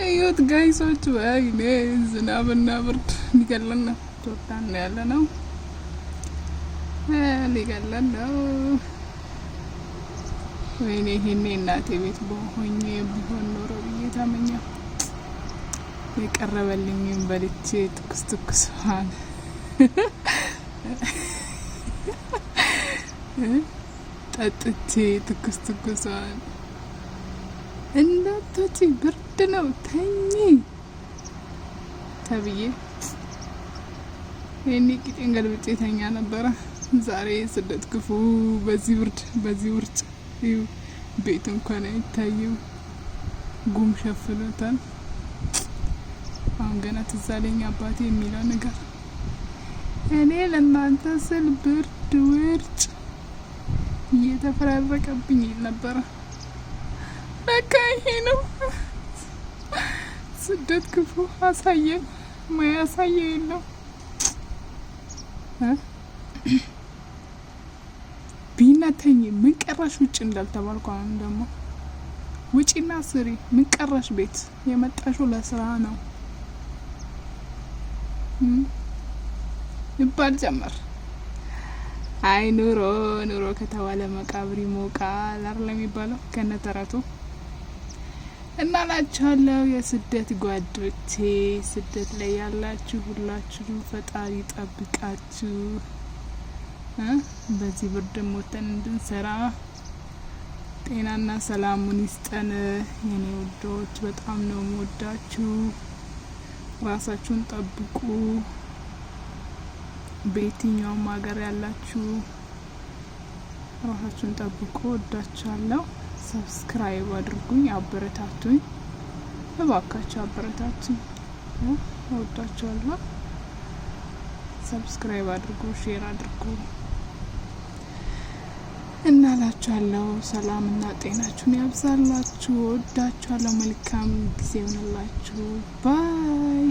እዩት ጋይሶች፣ ወይኔ ዝናብና ብርድ ሊገለን ነው። ጆርዳን ነው ያለ ነው፣ ሊገለን ነው። ወይኔ ይሄኔ እናቴ ቤት በሆኜ ቢሆን ኖሮ ብዬ ታመኛው። የቀረበልኝም በልቼ ትኩስ ትኩስዋን ጠጥቼ ትኩስ ትኩስዋን እንዳትወጪ ብርድ ነው ተኝ ተብዬ ይሄኔ ቂጤን ገልብጬ ተኛ ነበረ። ዛሬ ስደት ክፉ በዚህ ብርድ በዚህ ውርጭ ቤት እንኳን አይታይም፣ ጉም ሸፍኖታል። አሁን ገና ትዝ አለኝ አባቴ የሚለው ነገር፣ እኔ ለእናንተ ስል ብርድ ውርጭ እየተፈራረቀብኝ ይል ነበረ። ለካ ይሄ ነው ስደት ክፉ። አሳየን ማያሳየ የለው። ቢናተኝ ምን ቀራሽ ውጭ እንዳልተባልኩ አሁን ደግሞ ውጪና ስሪ። ምን ቀራሽ ቤት የመጣሽው ለስራ ነው ይባል ጀመር። አይ ኑሮ ኑሮ ከተባለ መቃብር ይሞቃል አይደል የሚባለው ከነተረቱ። እና ላችኋለሁ የስደት ጓዶቼ፣ ስደት ላይ ያላችሁ ሁላችሁ ፈጣሪ ጠብቃችሁ በዚህ ብርድ ሞተን እንድንሰራ ጤናና ሰላሙን ይስጠን። የኔ ውዶች በጣም ነው የምወዳችሁ። ራሳችሁን ጠብቁ። በየትኛውም ሀገር ያላችሁ ራሳችሁን ጠብቁ። ወዳችኋለሁ። ሰብስክራይብ አድርጉኝ፣ አበረታቱኝ፣ እባካችሁ አበረታቱኝ። ወዳችኋለሁ። ሰብስክራይብ አድርጉ፣ ሼር አድርጉ እናላችኋለሁ። ሰላምና ጤናችሁን ያብዛላችሁ። ወዳችኋለሁ። መልካም ጊዜ ይሁንላችሁ። ባይ